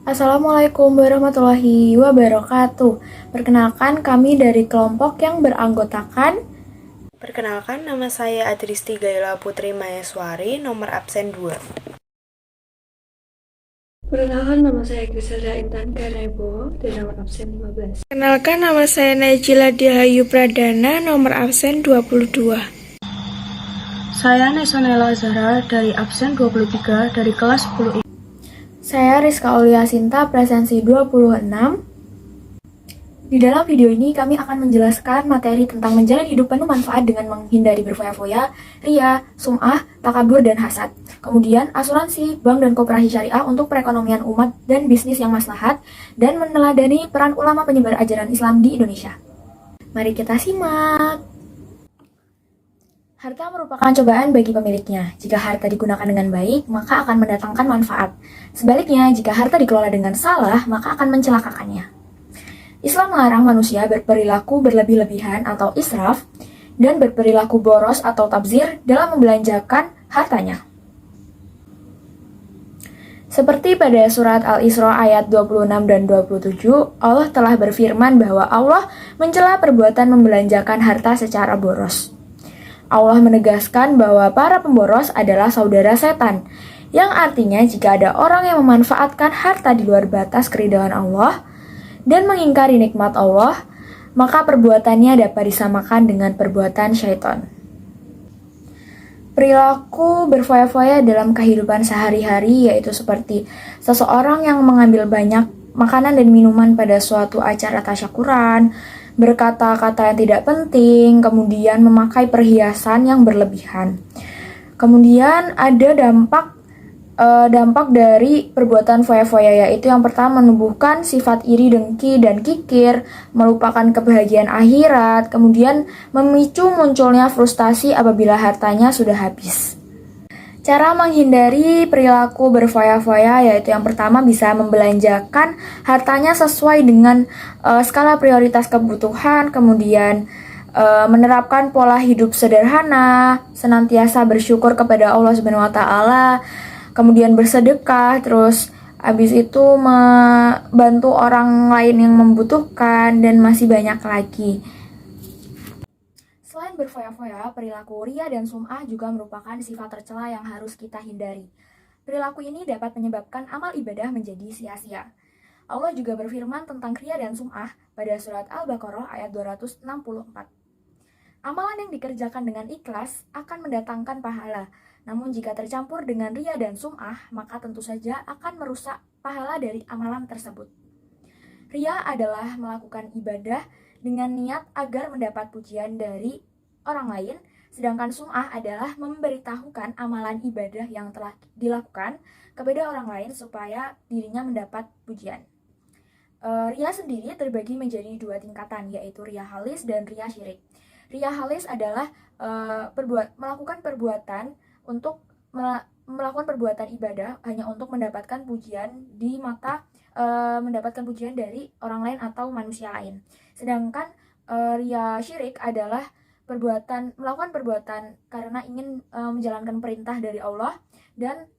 Assalamualaikum warahmatullahi wabarakatuh. Perkenalkan, kami dari kelompok yang beranggotakan. Perkenalkan, nama saya Adristi Gaila Putri Mayaswari, nomor absen 2. Perkenalkan, nama saya Griselda Intan Karebo dari nomor absen 15. Perkenalkan, nama saya Najila Dihayu Pradana, nomor absen 22. Saya Nesonela Zahra dari absen 23 dari kelas 10I. Saya Rizka Aulia Sinta, presensi 26. Di dalam video ini kami akan menjelaskan materi tentang menjalani hidup penuh manfaat dengan menghindari berfoya-foya, ria, sum'ah, takabur, dan hasad. Kemudian asuransi, bank, dan koperasi syariah untuk perekonomian umat dan bisnis yang maslahat, dan meneladani peran ulama penyebar ajaran Islam di Indonesia. Mari kita simak. Harta merupakan cobaan bagi pemiliknya. Jika harta digunakan dengan baik, maka akan mendatangkan manfaat. Sebaliknya, jika harta dikelola dengan salah, maka akan mencelakakannya. Islam melarang manusia berperilaku berlebih-lebihan atau israf dan berperilaku boros atau tabzir dalam membelanjakan hartanya. Seperti pada surat Al-Isra ayat 26 dan 27, Allah telah berfirman bahwa Allah mencela perbuatan membelanjakan harta secara boros. Allah menegaskan bahwa para pemboros adalah saudara setan, yang artinya jika ada orang yang memanfaatkan harta di luar batas keridhaan Allah dan mengingkari nikmat Allah, maka perbuatannya dapat disamakan dengan perbuatan syaitan. Perilaku berfoya-foya dalam kehidupan sehari-hari yaitu seperti seseorang yang mengambil banyak makanan dan minuman pada suatu acara tasyakuran, berkata-kata yang tidak penting, kemudian memakai perhiasan yang berlebihan. Kemudian ada dampak dari perbuatan foya-foya, yaitu yang pertama menumbuhkan sifat iri, dengki, dan kikir, melupakan kebahagiaan akhirat, kemudian memicu munculnya frustasi apabila hartanya sudah habis. Cara menghindari perilaku berfoya-foya yaitu yang pertama bisa membelanjakan hartanya sesuai dengan skala prioritas kebutuhan, kemudian menerapkan pola hidup sederhana, senantiasa bersyukur kepada Allah Subhanahu wa taala, kemudian bersedekah, terus habis itu membantu orang lain yang membutuhkan, dan masih banyak lagi. Selain berfoya-foya, perilaku ria dan sum'ah juga merupakan sifat tercela yang harus kita hindari. Perilaku ini dapat menyebabkan amal ibadah menjadi sia-sia. Allah juga berfirman tentang ria dan sum'ah pada surat Al-Baqarah ayat 264. Amalan yang dikerjakan dengan ikhlas akan mendatangkan pahala, namun jika tercampur dengan ria dan sum'ah, maka tentu saja akan merusak pahala dari amalan tersebut. Ria adalah melakukan ibadah dengan niat agar mendapat pujian dari orang lain, sedangkan sum'ah adalah memberitahukan amalan ibadah yang telah dilakukan kepada orang lain supaya dirinya mendapat pujian. Ria sendiri terbagi menjadi dua tingkatan, yaitu ria halis dan ria syirik. Ria halis adalah melakukan perbuatan untuk melakukan perbuatan ibadah hanya untuk mendapatkan pujian di mata mendapatkan pujian dari orang lain atau manusia lain. Sedangkan ria syirik adalah melakukan perbuatan karena ingin menjalankan perintah dari Allah dan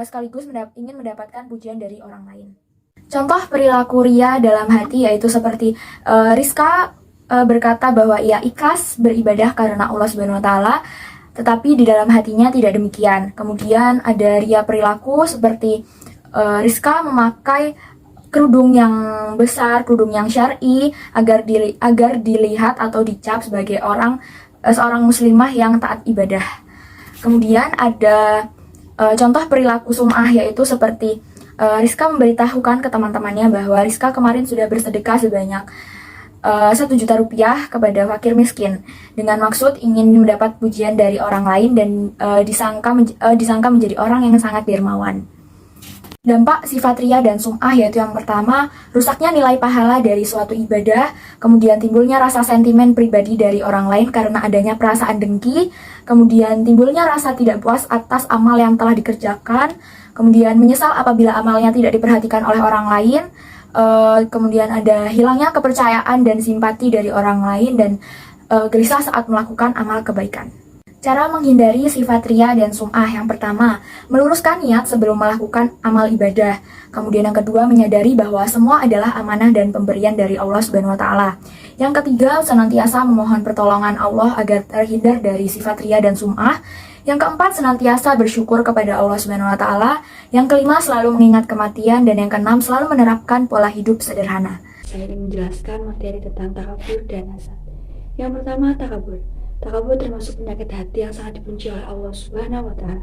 sekaligus ingin mendapatkan pujian dari orang lain. Contoh perilaku ria dalam hati yaitu seperti Rizka berkata bahwa ia ikhlas beribadah karena Allah Subhanahu wa taala, tetapi di dalam hatinya tidak demikian. Kemudian ada ria perilaku seperti Rizka memakai kerudung yang besar, kerudung yang syar'i agar dilihat atau dicap sebagai seorang muslimah yang taat ibadah. Kemudian ada contoh perilaku sum'ah yaitu seperti Rizka memberitahukan ke teman-temannya bahwa Rizka kemarin sudah bersedekah sebanyak 1 juta rupiah kepada fakir miskin dengan maksud ingin mendapat pujian dari orang lain dan disangka menjadi orang yang sangat dermawan. Dampak sifat ria dan sum'ah yaitu yang pertama, rusaknya nilai pahala dari suatu ibadah, kemudian timbulnya rasa sentimen pribadi dari orang lain karena adanya perasaan dengki, kemudian timbulnya rasa tidak puas atas amal yang telah dikerjakan, kemudian menyesal apabila amalnya tidak diperhatikan oleh orang lain, kemudian ada hilangnya kepercayaan dan simpati dari orang lain, dan gelisah saat melakukan amal kebaikan. Cara menghindari sifat ria dan sum'ah yang pertama, meluruskan niat sebelum melakukan amal ibadah. Kemudian yang kedua, menyadari bahwa semua adalah amanah dan pemberian dari Allah Subhanahu wa taala. Yang ketiga, senantiasa memohon pertolongan Allah agar terhindar dari sifat ria dan sum'ah. Yang keempat, senantiasa bersyukur kepada Allah Subhanahu wa taala. Yang kelima, selalu mengingat kematian, dan yang keenam, selalu menerapkan pola hidup sederhana. Saya ingin menjelaskan materi tentang takabur dan hasad. Yang pertama, takabur. Takabur termasuk penyakit hati yang sangat dibenci oleh Allah Subhanahu wa taala.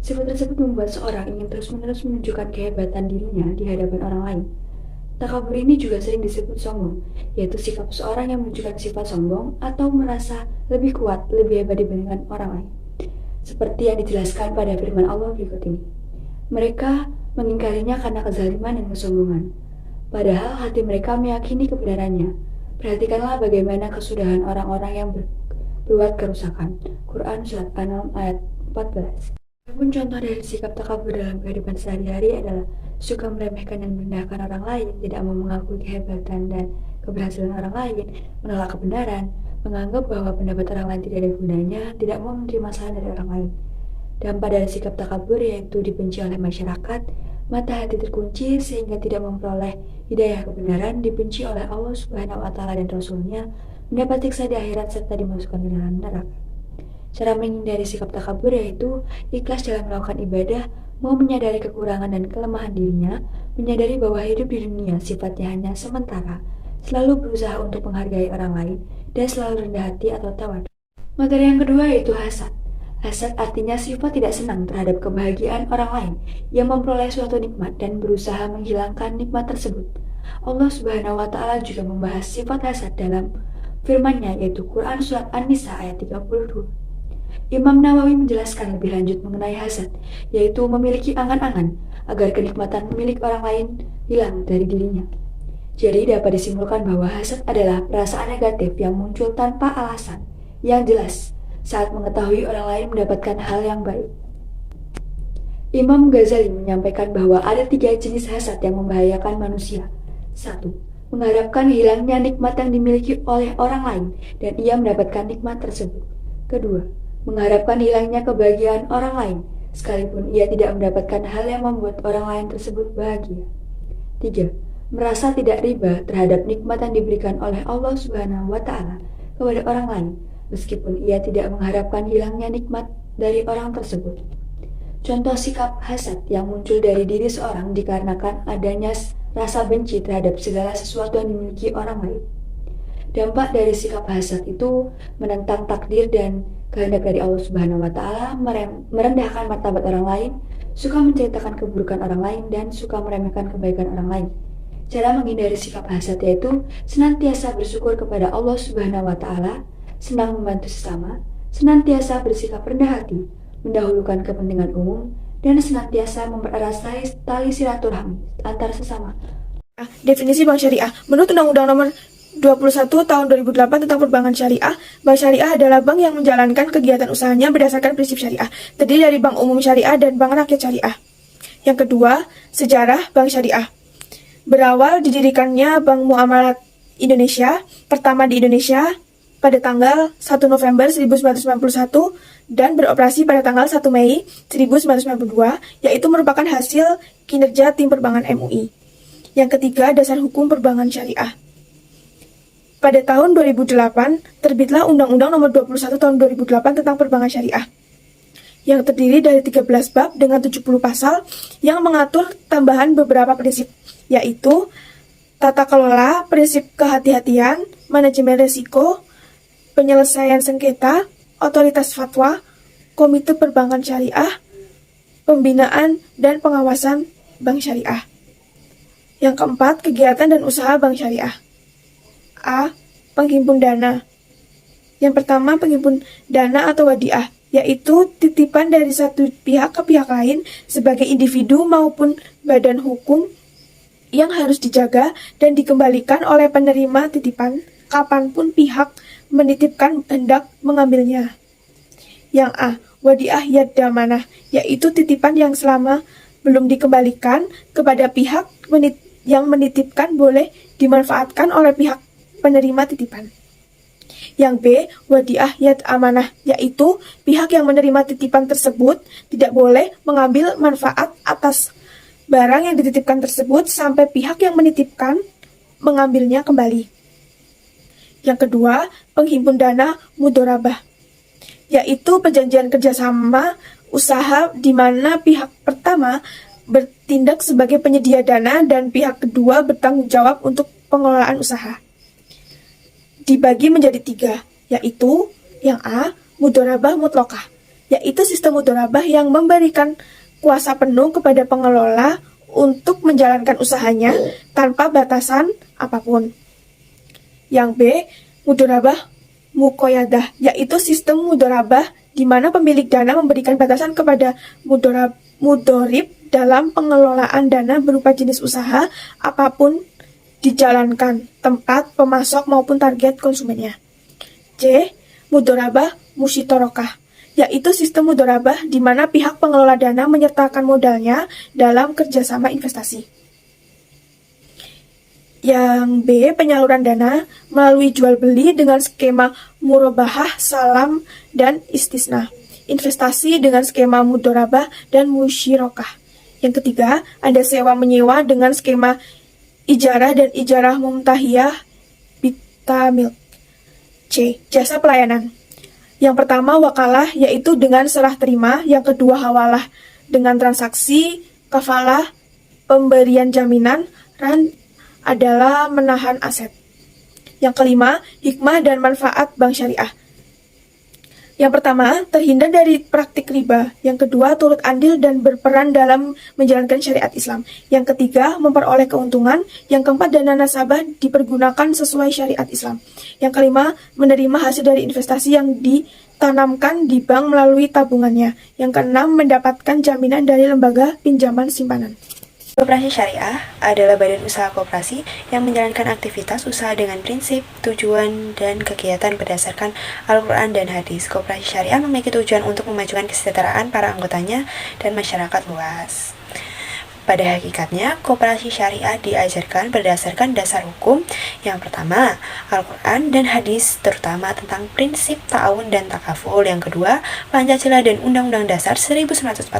Sifat tersebut membuat seorang ingin terus-menerus menunjukkan kehebatan dirinya di hadapan orang lain. Takabur ini juga sering disebut sombong, yaitu sikap seorang yang menunjukkan sifat sombong atau merasa lebih kuat, lebih hebat dibandingkan orang lain. Seperti yang dijelaskan pada firman Allah berikut ini. Mereka mengingkarinya karena kezaliman dan kesombongan, padahal hati mereka meyakini kebenarannya. Perhatikanlah bagaimana kesudahan orang-orang yang berbuat kerusakan. Quran Surat An-Naml ayat 14. Adapun contoh dari sikap takabur dalam kehidupan sehari-hari adalah suka meremehkan dan merendahkan orang lain, tidak mau mengakui kehebatan dan keberhasilan orang lain, menolak kebenaran, menganggap bahwa pendapat orang lain tidak ada gunanya, tidak mau menerima saran dari orang lain. Dampak dari sikap takabur yaitu dibenci oleh masyarakat, mata hati terkunci sehingga tidak memperoleh hidayah kebenaran, dibenci oleh Allah Subhanahu wa taala dan Rasul-Nya, mendapat siksa di akhirat serta dimasukkan ke dalam neraka. Cara menghindari sikap takabur yaitu ikhlas dalam melakukan ibadah, mau menyadari kekurangan dan kelemahan dirinya, menyadari bahwa hidup di dunia sifatnya hanya sementara, selalu berusaha untuk menghargai orang lain, dan selalu rendah hati atau tawadu. Materi yang kedua yaitu hasad. Hasad artinya sifat tidak senang terhadap kebahagiaan orang lain yang memperoleh suatu nikmat dan berusaha menghilangkan nikmat tersebut. Allah Subhanahu wa taala juga membahas sifat hasad dalam firman-Nya yaitu Quran Surat An-Nisa ayat 32. Imam Nawawi menjelaskan lebih lanjut mengenai hasad, yaitu memiliki angan-angan agar kenikmatan milik orang lain hilang dari dirinya. Jadi dapat disimpulkan bahwa hasad adalah perasaan negatif yang muncul tanpa alasan yang jelas saat mengetahui orang lain mendapatkan hal yang baik. Imam Ghazali menyampaikan bahwa ada 3 jenis hasad yang membahayakan manusia. 1. Mengharapkan hilangnya nikmat yang dimiliki oleh orang lain dan ia mendapatkan nikmat tersebut. Kedua, mengharapkan hilangnya kebahagiaan orang lain sekalipun ia tidak mendapatkan hal yang membuat orang lain tersebut bahagia. 3. Merasa tidak riba terhadap nikmat yang diberikan oleh Allah Subhanahu wa taala kepada orang lain meskipun ia tidak mengharapkan hilangnya nikmat dari orang tersebut. Contoh sikap hasad yang muncul dari diri seorang dikarenakan adanya rasa benci terhadap segala sesuatu yang dimiliki orang lain. Dampak dari sikap hasad itu menentang takdir dan kehendak dari Allah Subhanahu wa taala, merendahkan martabat orang lain, suka menceritakan keburukan orang lain, dan suka meremehkan kebaikan orang lain. Cara menghindari sikap hasad yaitu senantiasa bersyukur kepada Allah Subhanahu wa taala, senang membantu sesama, senantiasa bersikap rendah hati, mendahulukan kepentingan umum, dan senantiasa mempererat tali silaturahmi antar sesama. Definisi bank syariah. Menurut Undang-Undang Nomor 21 Tahun 2008 tentang Perbankan Syariah, bank syariah adalah bank yang menjalankan kegiatan usahanya berdasarkan prinsip syariah, terdiri dari bank umum syariah dan bank rakyat syariah. Yang kedua, sejarah bank syariah. Berawal didirikannya Bank Muamalat Indonesia, pertama di Indonesia, pada tanggal 1 November 1991 dan beroperasi pada tanggal 1 Mei 1992, yaitu merupakan hasil kinerja tim perbankan MUI. Yang ketiga, dasar hukum perbankan syariah. Pada tahun 2008, terbitlah Undang-Undang Nomor 21 Tahun 2008 tentang Perbankan Syariah, yang terdiri dari 13 bab dengan 70 pasal yang mengatur tambahan beberapa prinsip, yaitu tata kelola, prinsip kehati-hatian, manajemen risiko, penyelesaian sengketa, otoritas fatwa, komite perbankan syariah, pembinaan dan pengawasan bank syariah. Yang keempat, kegiatan dan usaha bank syariah. A. Penghimpun dana. Yang pertama, penghimpun dana atau wadiah, yaitu titipan dari satu pihak ke pihak lain sebagai individu maupun badan hukum yang harus dijaga dan dikembalikan oleh penerima titipan kapanpun pihak menitipkan hendak mengambilnya. Yang A. Wadiah yadamanah, yaitu titipan yang selama belum dikembalikan kepada pihak yang menitipkan boleh dimanfaatkan oleh pihak penerima titipan. Yang B, wadiah yad amanah, yaitu pihak yang menerima titipan tersebut tidak boleh mengambil manfaat atas barang yang dititipkan tersebut sampai pihak yang menitipkan mengambilnya kembali. Yang kedua, penghimpun dana mudorabah, yaitu perjanjian kerjasama usaha di mana pihak pertama bertindak sebagai penyedia dana dan pihak kedua bertanggung jawab untuk pengelolaan usaha. Dibagi menjadi 3, yaitu yang A, mudorabah mutlaqah, yaitu sistem mudorabah yang memberikan kuasa penuh kepada pengelola untuk menjalankan usahanya tanpa batasan apapun. Yang B, mudorabah muqayyadah, yaitu sistem mudorabah di mana pemilik dana memberikan batasan kepada mudorib dalam pengelolaan dana berupa jenis usaha apapun dijalankan, tempat, pemasok maupun target konsumennya. C. Mudorabah musyitarokah, yaitu sistem mudorabah di mana pihak pengelola dana menyertakan modalnya dalam kerjasama investasi. Yang B. Penyaluran dana melalui jual beli dengan skema murabahah, salam, dan istisna. Investasi dengan skema mudorabah dan musyirokah. Yang ketiga, ada sewa menyewa dengan skema ijarah dan ijarah mumtahiyah bitamilk. C. Jasa pelayanan. Yang pertama wakalah, yaitu dengan serah terima. Yang kedua hawalah dengan transaksi. Kafalah, pemberian jaminan. Ran adalah menahan aset. Yang kelima, hikmah dan manfaat bank syariah. Yang pertama, terhindar dari praktik riba. Yang kedua, turut andil dan berperan dalam menjalankan syariat Islam. Yang ketiga, memperoleh keuntungan. Yang keempat, dana nasabah dipergunakan sesuai syariat Islam. Yang kelima, menerima hasil dari investasi yang ditanamkan di bank melalui tabungannya. Yang keenam, mendapatkan jaminan dari lembaga pinjaman simpanan. Koperasi syariah adalah badan usaha koperasi yang menjalankan aktivitas usaha dengan prinsip, tujuan, dan kegiatan berdasarkan Al-Quran dan hadis. Koperasi syariah memiliki tujuan untuk memajukan kesejahteraan para anggotanya dan masyarakat luas. Pada hakikatnya, koperasi syariah diajarkan berdasarkan dasar hukum. Yang pertama, Al-Quran dan hadis, terutama tentang prinsip ta'awun dan takaful. Yang kedua, Pancasila dan Undang-Undang Dasar 1945,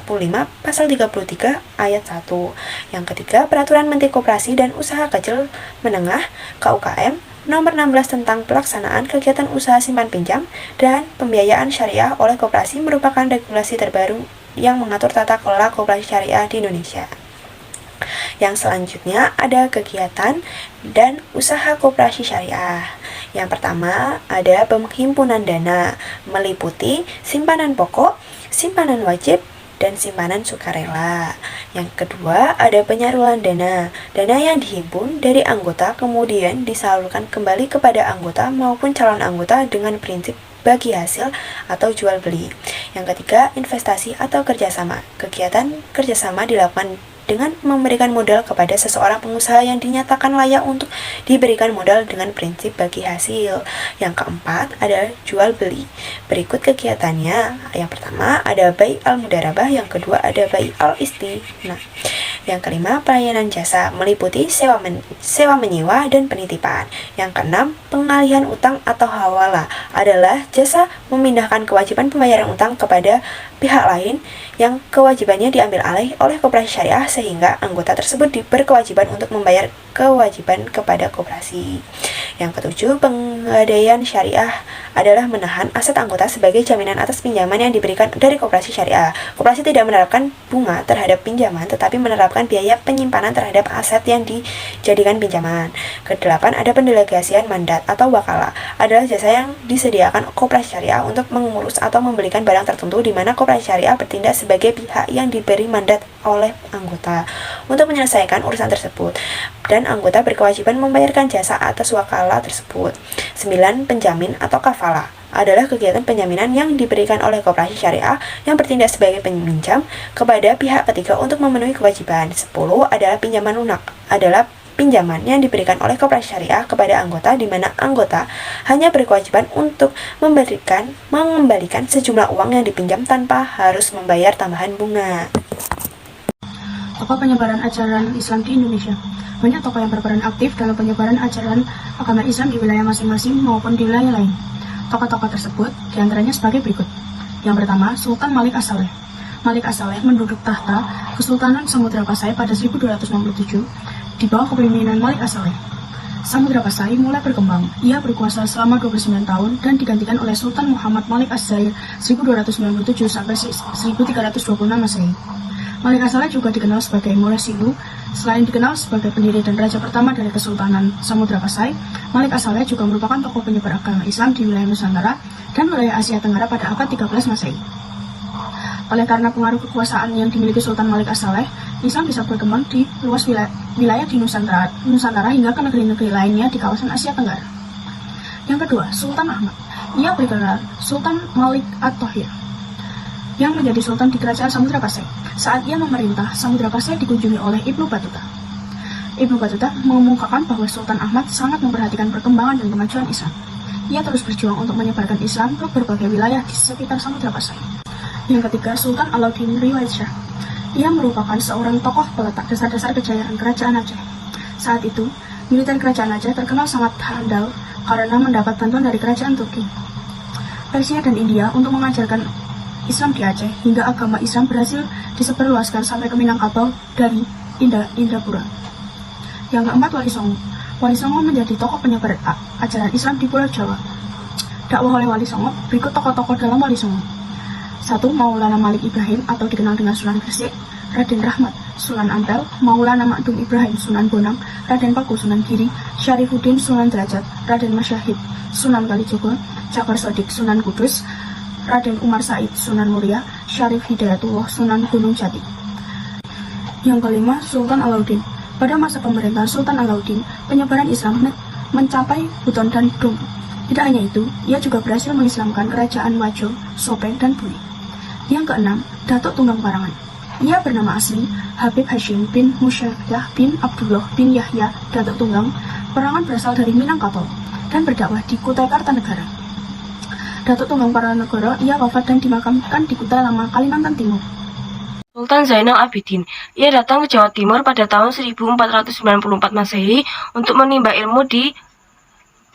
Pasal 33, Ayat 1. Yang ketiga, Peraturan Menteri Koperasi dan Usaha Kecil Menengah (KUKM) Nomor 16 tentang pelaksanaan kegiatan usaha simpan pinjam dan pembiayaan syariah oleh koperasi merupakan regulasi terbaru yang mengatur tata kelola koperasi syariah di Indonesia. Yang selanjutnya ada kegiatan dan usaha koperasi syariah. Yang pertama ada penghimpunan dana, meliputi simpanan pokok, simpanan wajib, dan simpanan sukarela. Yang kedua ada penyaluran dana. Dana yang dihimpun dari anggota kemudian disalurkan kembali kepada anggota maupun calon anggota dengan prinsip bagi hasil atau jual beli. Yang ketiga, investasi atau kerjasama. Kegiatan kerjasama dilakukan dengan memberikan modal kepada seseorang pengusaha yang dinyatakan layak untuk diberikan modal dengan prinsip bagi hasil. Yang keempat ada jual beli. Berikut kegiatannya. Yang pertama ada bai al-mudarabah, yang kedua ada bai al-istimna. Yang kelima pelayanan jasa, meliputi sewa menyewa dan penitipan. Yang keenam pengalihan utang atau hawala, adalah jasa memindahkan kewajiban pembayaran utang kepada pihak lain yang kewajibannya diambil alih oleh koperasi syariah sehingga anggota tersebut berkewajiban untuk membayar kewajiban kepada koperasi. Yang ketujuh, penggadaian syariah adalah menahan aset anggota sebagai jaminan atas pinjaman yang diberikan dari koperasi syariah. Koperasi tidak menerapkan bunga terhadap pinjaman tetapi menerapkan biaya penyimpanan terhadap aset yang dijadikan pinjaman. Kedelapan, ada pendelegasian mandat atau wakalah, adalah jasa yang disediakan koperasi syariah untuk mengurus atau membelikan barang tertentu di mana koperasi syariah bertindak sebagai pihak yang diberi mandat oleh anggota untuk menyelesaikan urusan tersebut dan anggota berkewajiban membayarkan jasa atas wakalah tersebut. 9. Penjamin atau kafalah adalah kegiatan penjaminan yang diberikan oleh koperasi syariah yang bertindak sebagai peminjam kepada pihak ketiga untuk memenuhi kewajiban. 10. Adalah pinjaman lunak, adalah pinjaman yang diberikan oleh koperasi syariah kepada anggota di mana anggota hanya berkewajiban untuk mengembalikan sejumlah uang yang dipinjam tanpa harus membayar tambahan bunga. tokoh penyebaran ajaran Islam di Indonesia. Banyak tokoh yang berperan aktif dalam penyebaran ajaran agama Islam di wilayah masing-masing maupun di wilayah lain. Tokoh-tokoh tersebut diantaranya sebagai berikut. Yang pertama, Sultan Malik As-Saleh. Malik As-Saleh menduduk tahta Kesultanan Samudra Pasai pada 1267 di bawah kepemimpinan Malik As-Saleh. Samudra Pasai mulai berkembang. Ia berkuasa selama 29 tahun dan digantikan oleh Sultan Muhammad Malik As-Zair 1297 sampai 1326 Masehi. Malik As-Saleh juga dikenal sebagai Mulai Silu. Selain dikenal sebagai pendiri dan raja pertama dari Kesultanan Samudra Pasai, Malik As-Saleh juga merupakan tokoh penyebar agama Islam di wilayah Nusantara dan wilayah Asia Tenggara pada abad 13 Masehi. Oleh karena pengaruh kekuasaan yang dimiliki Sultan Malik As-Saleh, Islam bisa berkembang di luas wilayah di Nusantara hingga ke negeri-negeri lainnya di kawasan Asia Tenggara. Yang kedua, Sultan Ahmad. Ia dikenal Sultan Malik At-Thohir yang menjadi sultan di kerajaan Samudra Pasai. Saat ia memerintah, Samudra Pasai dikunjungi oleh Ibnu Battuta. Ibnu Battuta mengumumkakan bahwa Sultan Ahmad sangat memperhatikan perkembangan dan kemajuan Islam. Ia terus berjuang untuk menyebarkan Islam ke berbagai wilayah di sekitar Samudra Pasai. Yang ketiga, Sultan Alauddin Riwayat Shah. Ia merupakan seorang tokoh peletak dasar-dasar kejayaan kerajaan Aceh. Saat itu, militer kerajaan Aceh terkenal sangat handal karena mendapat bantuan dari kerajaan Turki, Persia, dan India untuk mengajarkan Islam di Aceh hingga agama Islam berhasil disebarluaskan sampai ke Minangkabau dari Indrapura. Yang keempat, Wali Songo. Wali Songo menjadi tokoh penyebar ajaran Islam di Pulau Jawa. Dakwah oleh Wali Songo, berikut tokoh-tokoh dalam Wali Songo. 1. Maulana Malik Ibrahim atau dikenal dengan Sunan Gresik, Raden Rahmat, Sunan Ampel, Maulana Makdum Ibrahim, Sunan Bonang, Raden Paku, Sunan Giri, Syarifuddin, Sunan Derajat, Raden Masyahid, Sunan Kalijogo, Jafar Shodiq, Sunan Kudus, Raden Umar Said, Sunan Muria, Syarif Hidayatullah, Sunan Gunung Jati. Yang kelima, Sultan Alauddin. Pada masa pemerintahan Sultan Alauddin, penyebaran Islam mencapai Buton dan Dum. Tidak hanya itu, ia juga berhasil mengislamkan kerajaan Wajo, Sopeng, dan Buli. Yang keenam, Datuk Tunggang Parangan. Ia bernama asli Habib Hashim bin Musyadah bin Abdullah bin Yahya Datuk Tunggang. Parangan berasal dari Minangkabau dan berdakwah di Kutai Kartanegara. Datuk Tunggang Paranegara, ia wafat dan dimakamkan di Kutai Lama, Kalimantan Timur. Sultan Zainal Abidin. Ia datang ke Jawa Timur pada tahun 1494 Masehi untuk menimba ilmu di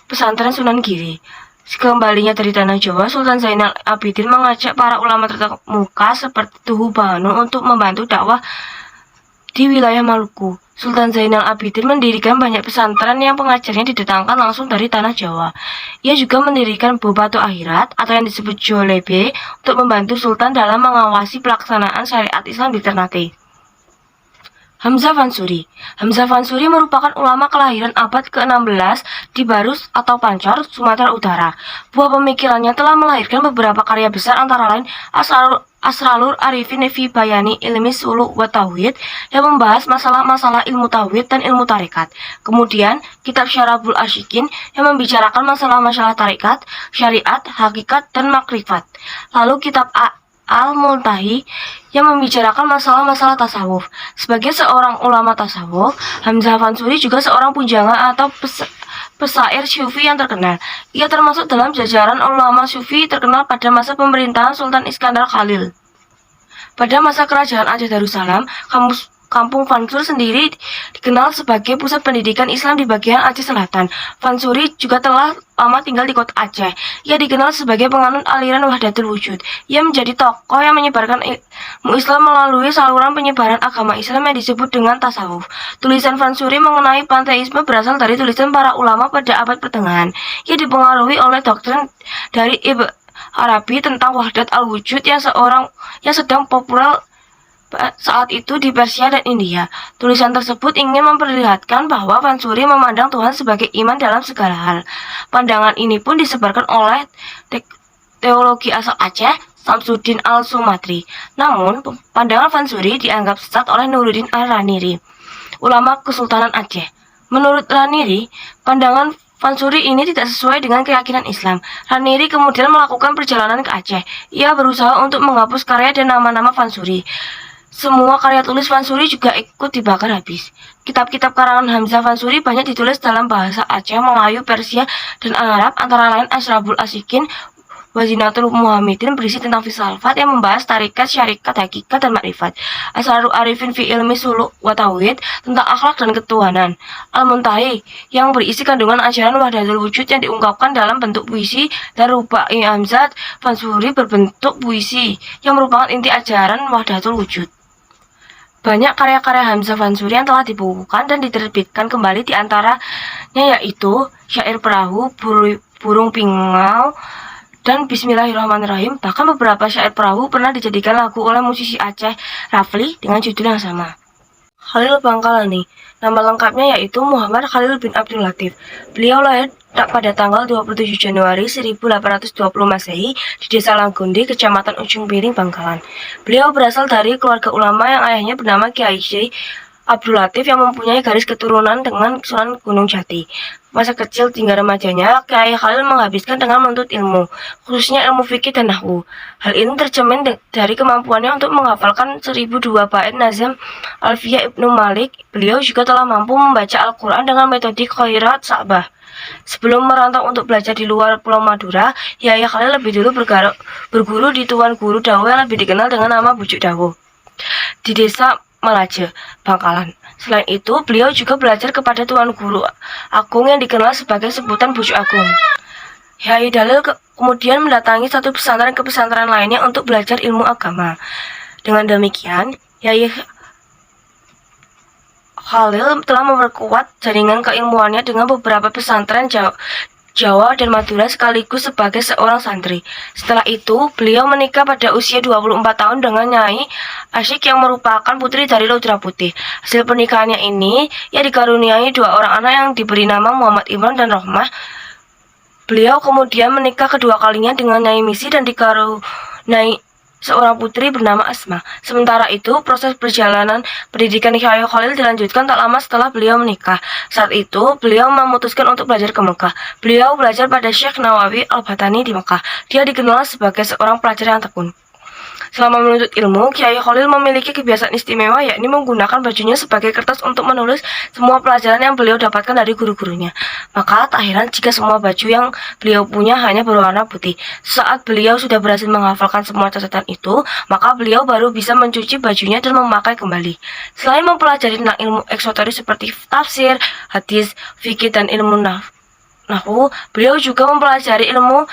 pesantren Sunan Giri. Kembalinya dari tanah Jawa, Sultan Zainal Abidin mengajak para ulama terkemuka seperti Tuhu Bano untuk membantu dakwah di wilayah Maluku. Sultan Zainal Abidin mendirikan banyak pesantren yang pengajarnya didatangkan langsung dari tanah Jawa. Ia juga mendirikan Bobato Akhirat atau yang disebut Jolebe untuk membantu Sultan dalam mengawasi pelaksanaan syariat Islam di Ternate. Hamzah Fansuri. Hamzah Fansuri merupakan ulama kelahiran abad ke-16 di Barus atau Pancor, Sumatera Utara. Buah pemikirannya telah melahirkan beberapa karya besar antara lain Asrarul Arifin fi Bayani Ilmi Suluk wa Tauhid yang membahas masalah-masalah ilmu tauhid dan ilmu tarekat. Kemudian, kitab Syarabul Asyikin yang membicarakan masalah-masalah tarekat, syariat, hakikat, dan makrifat. Lalu kitab Al-Multahi yang membicarakan masalah-masalah tasawuf. Sebagai seorang ulama tasawuf, Hamzah Fansuri juga seorang pujangga atau pesair Sufi yang terkenal. Ia termasuk dalam jajaran ulama Sufi terkenal pada masa pemerintahan Sultan Iskandar Khalil. Pada masa kerajaan Aceh Darussalam, Kampung Fansur sendiri dikenal sebagai pusat pendidikan Islam di bagian Aceh Selatan. Fansuri juga telah lama tinggal di kota Aceh. Ia dikenal sebagai penganut aliran Wahdatul Wujud. Ia menjadi tokoh yang menyebarkan ilmu Islam melalui saluran penyebaran agama Islam yang disebut dengan tasawuf. Tulisan Fansuri mengenai panteisme berasal dari tulisan para ulama pada abad pertengahan. Ia dipengaruhi oleh doktrin dari Ibn Arabi tentang Wahdat al-Wujud yang sedang populer saat itu di Persia dan India. Tulisan tersebut ingin memperlihatkan bahwa Fansuri memandang Tuhan sebagai iman dalam segala hal. Pandangan ini pun disebarkan oleh teologi asal Aceh, Samsuddin al-Sumatri. Namun, pandangan Fansuri dianggap sesat oleh Nuruddin al-Raniri, ulama Kesultanan Aceh. Menurut Raniri, pandangan Fansuri ini tidak sesuai dengan keyakinan Islam. Raniri kemudian melakukan perjalanan ke Aceh. Ia berusaha untuk menghapus karya dan nama-nama Fansuri. Semua karya tulis Fansuri juga ikut dibakar habis. Kitab-kitab karangan Hamzah Fansuri banyak ditulis dalam bahasa Aceh, Melayu, Persia, dan Arab, antara lain Asrarul Asyikin, Wazinatul Muhammadin berisi tentang filsafat yang membahas tarikat, syarikat, hakikat, dan makrifat. Asrarul Arifin fi ilmi suluk wa tauhid tentang akhlak dan ketuhanan. Al-Muntahi yang berisi kandungan ajaran wahdatul wujud yang diungkapkan dalam bentuk puisi, dan Rubai Hamzat Fansuri berbentuk puisi yang merupakan inti ajaran wahdatul wujud. Banyak karya-karya Hamzah Fansuri yang telah dibukukan dan diterbitkan kembali, di antaranya yaitu Syair Perahu, Burung Pingau, dan Bismillahirrahmanirrahim. Bahkan beberapa syair perahu pernah dijadikan lagu oleh musisi Aceh Rafli dengan judul yang sama. Khalil Bangkalani, nama lengkapnya yaitu Muhammad Khalil bin Abdul Latif. Beliau lahir pada tanggal 27 Januari 1820 Masehi di Desa Langgundi, Kecamatan Ujung Piring, Bangkalan. Beliau berasal dari keluarga ulama yang ayahnya bernama Kiai Syekh Abdul Latif yang mempunyai garis keturunan dengan Sunan Gunung Jati. Masa kecil hingga remajanya, Kiai Khalil menghabiskan dengan menuntut ilmu, khususnya ilmu fikih dan nahwu. Hal ini tercermin dari kemampuannya untuk menghafalkan 1002 bait nazam Alfiyah Ibnu Malik. Beliau juga telah mampu membaca Al-Quran dengan metode qira'at Sa'bah. Sebelum merantau untuk belajar di luar Pulau Madura, Kiai Khalil lebih dulu berguru di Tuan Guru Dawo yang lebih dikenal dengan nama Bujuk Dawo di Desa Malaje, Bangkalan. Selain itu, beliau juga belajar kepada Tuan Guru Agung yang dikenal sebagai sebutan Bujuk Agung. Kiai Dalil kemudian mendatangi satu pesantren ke pesantren lainnya untuk belajar ilmu agama. Dengan demikian, Kiai Khalil telah memperkuat jaringan keilmuannya dengan beberapa pesantren Jawa dan Madura sekaligus sebagai seorang santri. Setelah itu, beliau menikah pada usia 24 tahun dengan Nyai Asyik yang merupakan putri dari Laudra Putih. Hasil pernikahannya ini, ia dikaruniai 2 orang anak yang diberi nama Muhammad Imran dan Rohmah. Beliau kemudian menikah kedua kalinya dengan Nyai Misi dan dikaruniai seorang putri bernama Asma. Sementara itu, proses perjalanan pendidikan Kiai Khalil dilanjutkan tak lama setelah beliau menikah. Saat itu, beliau memutuskan untuk belajar ke Mekah. Beliau belajar pada Syekh Nawawi Al-Batani di Mekah. Dia dikenal sebagai seorang pelajar yang tekun. Selama menuntut ilmu, Kiai Khalil memiliki kebiasaan istimewa, yakni menggunakan bajunya sebagai kertas untuk menulis semua pelajaran yang beliau dapatkan dari guru-gurunya. Maka tak heran jika semua baju yang beliau punya hanya berwarna putih. Saat beliau sudah berhasil menghafalkan semua catatan itu, maka beliau baru bisa mencuci bajunya dan memakai kembali. Selain mempelajari tentang ilmu eksoteris seperti tafsir, hadis, fikih, dan ilmu nahwu, beliau juga mempelajari ilmu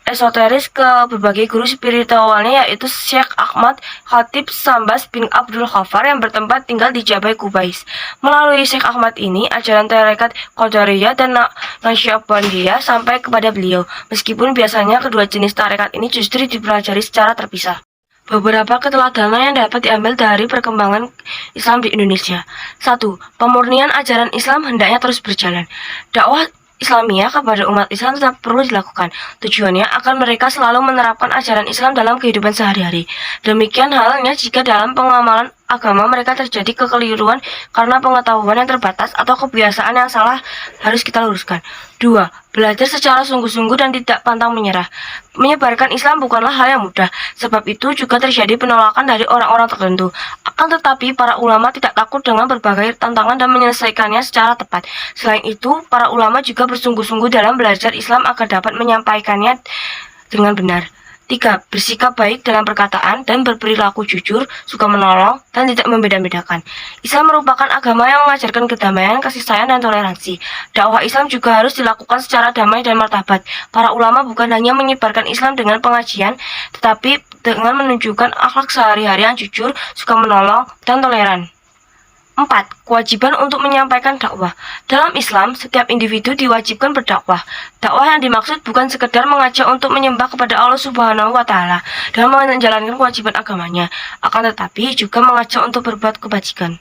esoteris ke berbagai guru spiritualnya, yaitu Syekh Ahmad Khatib Sambas bin Abdul Ghaffar yang bertempat tinggal di Jabal Kubais. Melalui Syekh Ahmad ini, ajaran tarekat Qadariyah dan Naqsyabandiyah sampai kepada beliau, meskipun biasanya kedua jenis tarekat ini justru dipelajari secara terpisah. Beberapa keteladanan yang dapat diambil dari perkembangan Islam di Indonesia. 1. Pemurnian ajaran Islam hendaknya terus berjalan. Dakwah Islamiyah kepada umat Islam tetap perlu dilakukan. Tujuannya agar mereka selalu menerapkan ajaran Islam dalam kehidupan sehari-hari. Demikian halnya jika dalam pengamalan agama mereka terjadi kekeliruan karena pengetahuan yang terbatas atau kebiasaan yang salah, harus kita luruskan. 2. Belajar secara sungguh-sungguh dan tidak pantang menyerah. Menyebarkan Islam bukanlah hal yang mudah, sebab itu juga terjadi penolakan dari orang-orang tertentu. Akan tetapi, para ulama tidak takut dengan berbagai tantangan dan menyelesaikannya secara tepat. Selain itu, para ulama juga bersungguh-sungguh dalam belajar Islam agar dapat menyampaikannya dengan benar. 3. Bersikap baik dalam perkataan dan berperilaku jujur, suka menolong, dan tidak membeda-bedakan. Islam merupakan agama yang mengajarkan kedamaian, kasih sayang, dan toleransi. Dakwah Islam juga harus dilakukan secara damai dan martabat. Para ulama bukan hanya menyebarkan Islam dengan pengajian, tetapi dengan menunjukkan akhlak sehari-hari yang jujur, suka menolong, dan toleran. 4. Kewajiban untuk menyampaikan dakwah. Dalam Islam, setiap individu diwajibkan berdakwah. Dakwah yang dimaksud bukan sekedar mengajak untuk menyembah kepada Allah Subhanahu wa Ta'ala dan menjalankan kewajiban agamanya, akan tetapi juga mengajak untuk berbuat kebajikan.